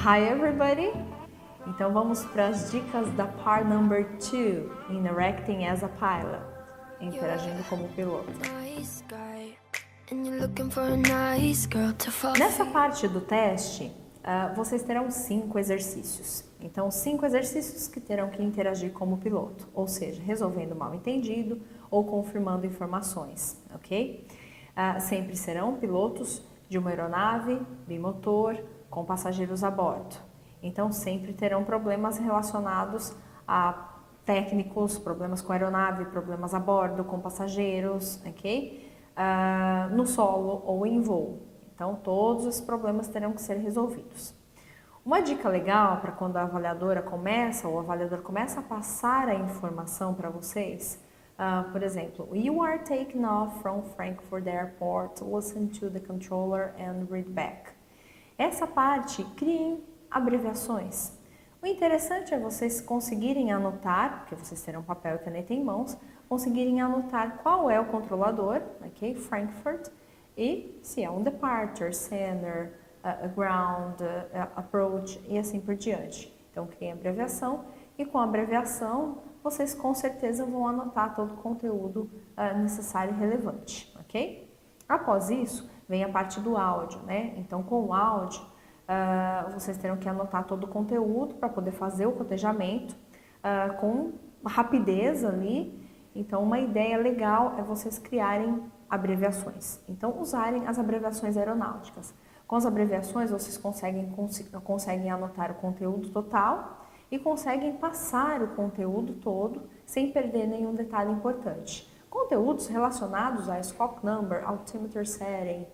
Hi everybody! Então vamos para as dicas da part number 2, Interacting as a Pilot, interagindo como piloto. Nessa parte do teste, vocês terão 5 exercícios. Então, 5 exercícios que terão que interagir como piloto, ou seja, resolvendo mal-entendido ou confirmando informações, ok? Sempre serão pilotos de uma aeronave, bimotor, com passageiros a bordo. Então, sempre terão problemas relacionados a técnicos, problemas com a aeronave, problemas a bordo, com passageiros, ok? No solo ou em voo. Então, todos os problemas terão que ser resolvidos. Uma dica legal para quando a avaliadora começa ou o avaliador começa a passar a informação para vocês, por exemplo, you are taking off from Frankfurt Airport, listen to the controller and read back. Essa parte, criem abreviações. O interessante é vocês conseguirem anotar, porque vocês terão papel e caneta em mãos, conseguirem anotar qual é o controlador, ok? Frankfurt, e se é um departure, center, ground, approach e assim por diante. Então, criem abreviação e com a abreviação vocês com certeza vão anotar todo o conteúdo necessário e relevante, ok? Após isso, vem a parte do áudio, né? Então, com o áudio, vocês terão que anotar todo o conteúdo para poder fazer o cotejamento com rapidez ali. Então, uma ideia legal é vocês criarem abreviações. Então, usarem as abreviações aeronáuticas. Com as abreviações, vocês conseguem anotar o conteúdo total e conseguem passar o conteúdo todo sem perder nenhum detalhe importante. Conteúdos relacionados a scope number, altimeter setting,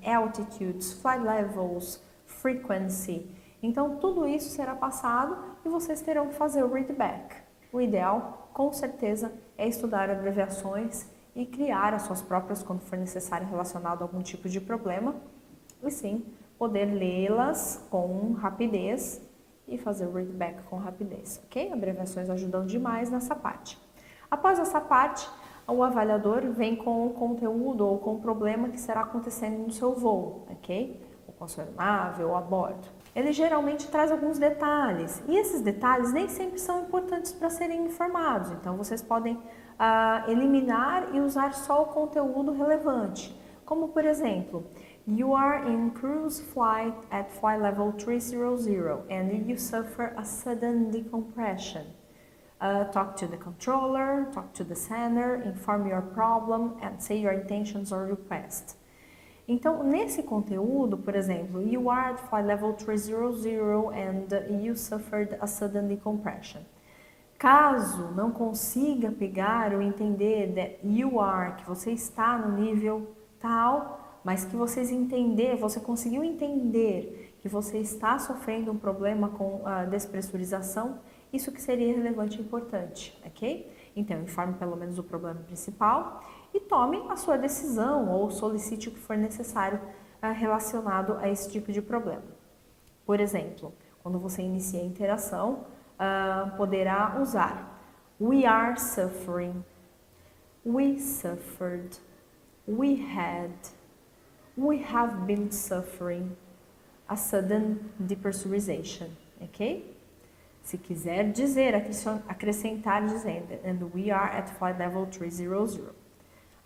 altitudes, flight levels, frequency. Então, tudo isso será passado e vocês terão que fazer o readback. O ideal, com certeza, é estudar abreviações e criar as suas próprias quando for necessário relacionado a algum tipo de problema. E sim, poder lê-las com rapidez e fazer o readback com rapidez, ok? Abreviações ajudam demais nessa parte. Após essa parte, o avaliador vem com o conteúdo ou com o problema que será acontecendo no seu voo, ok? Ou com a sua aeronave ou a bordo. Ele geralmente traz alguns detalhes e esses detalhes nem sempre são importantes para serem informados. Então, vocês podem eliminar e usar só o conteúdo relevante. Como, por exemplo, you are in cruise flight at flight level 300 and you suffer a sudden decompression. Talk to the controller, talk to the center, inform your problem and say your intentions or request. Então, nesse conteúdo, por exemplo, you are at flight level 300 and you suffered a sudden decompression. Caso não consiga pegar ou entender that you are, que você está no nível tal, mas que você conseguiu entender que você está sofrendo um problema com a despressurização, isso que seria relevante e importante, ok? Então, informe pelo menos o problema principal e tome a sua decisão ou solicite o que for necessário relacionado a esse tipo de problema. Por exemplo, quando você inicia a interação, poderá usar we are suffering, we suffered, we had, we have been suffering a sudden depressurization, ok? Se quiser dizer, acrescentar dizendo and we are at flight level 300.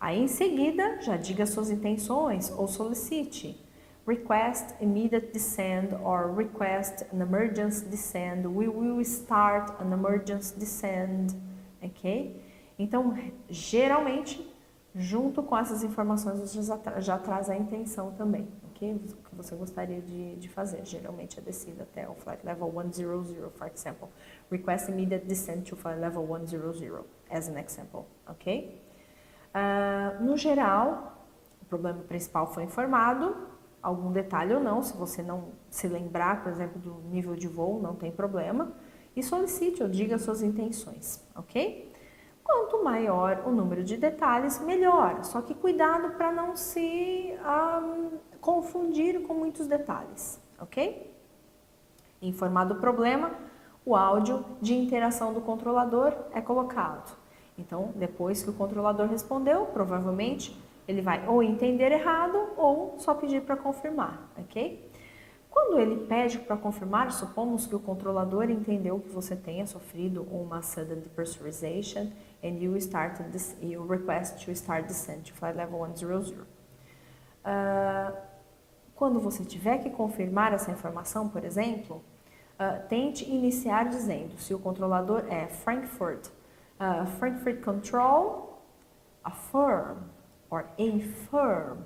Aí em seguida, já diga suas intenções ou solicite. Request immediate descent or request an emergency descent. We will start an emergency descent. Ok? Então, geralmente, junto com essas informações, você já traz a intenção também. Ok? O que você gostaria de fazer. Geralmente é descida até o flight level 100, for example. Request immediate descent to flight level 100, as an example. Ok? No geral, o problema principal foi informado, algum detalhe ou não, se você não se lembrar, por exemplo, do nível de voo, não tem problema, e solicite ou diga suas intenções, ok? Quanto maior o número de detalhes, melhor, só que cuidado para não se confundir com muitos detalhes, ok? Informado o problema, o áudio de interação do controlador é colocado. Então, depois que o controlador respondeu, provavelmente Ele vai ou entender errado ou só pedir para confirmar, ok? Quando ele pede para confirmar, supomos que o controlador entendeu que você tenha sofrido uma sudden depressurization and you request to start descent to flight level 100. Quando você tiver que confirmar essa informação, por exemplo, tente iniciar dizendo, se o controlador é Frankfurt Control, affirm or affirm.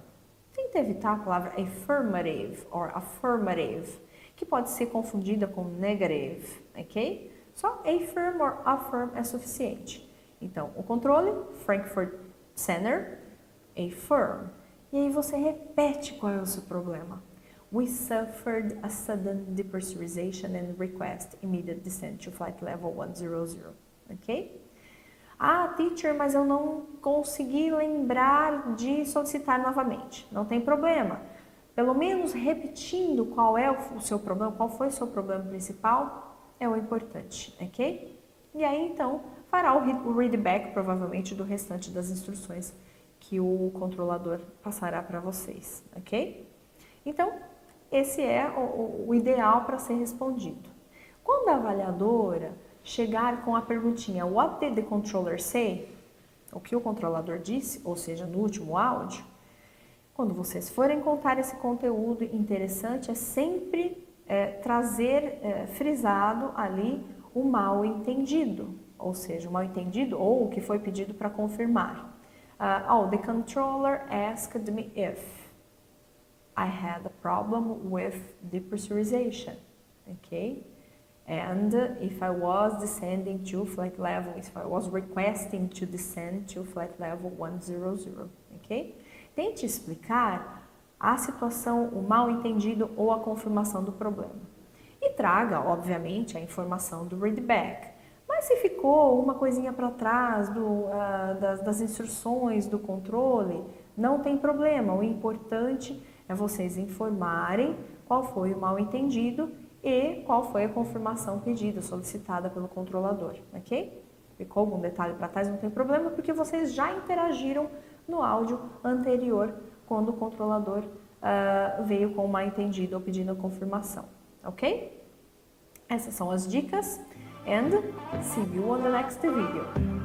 Tenta evitar a palavra affirmative or affirmative, que pode ser confundida com negative, ok? Só affirm or affirm é suficiente. Então, o controle, Frankfurt Center, affirm. E aí você repete qual é o seu problema. We suffered a sudden depressurization and request immediate descent to flight level 100, ok? Ah, teacher, mas eu não consegui lembrar de solicitar novamente. Não tem problema. Pelo menos repetindo qual é o seu problema, qual foi o seu problema principal, é o importante, ok? E aí, então, fará o readback, provavelmente, do restante das instruções que o controlador passará para vocês, ok? Então, esse é o ideal para ser respondido. Quando a avaliadora chegar com a perguntinha What did the controller say? O que o controlador disse, ou seja, no último áudio, quando vocês forem contar esse conteúdo interessante, é sempre trazer frisado ali o mal entendido, ou seja, o mal entendido ou o que foi pedido para confirmar. The controller asked me if I had a problem with depressurization, okay? And if I was descending to flight level, if I was requesting to descend to flight level 100, ok? Tente explicar a situação, o mal entendido ou a confirmação do problema. E traga, obviamente, a informação do readback. Mas se ficou uma coisinha para trás das instruções do controle, não tem problema. O importante é vocês informarem qual foi o mal entendido e qual foi a confirmação pedida, solicitada pelo controlador, ok? Ficou algum detalhe para trás, não tem problema, porque vocês já interagiram no áudio anterior, quando o controlador veio com o mal entendido ou pedindo a confirmação, ok? Essas são as dicas, and see you on the next video.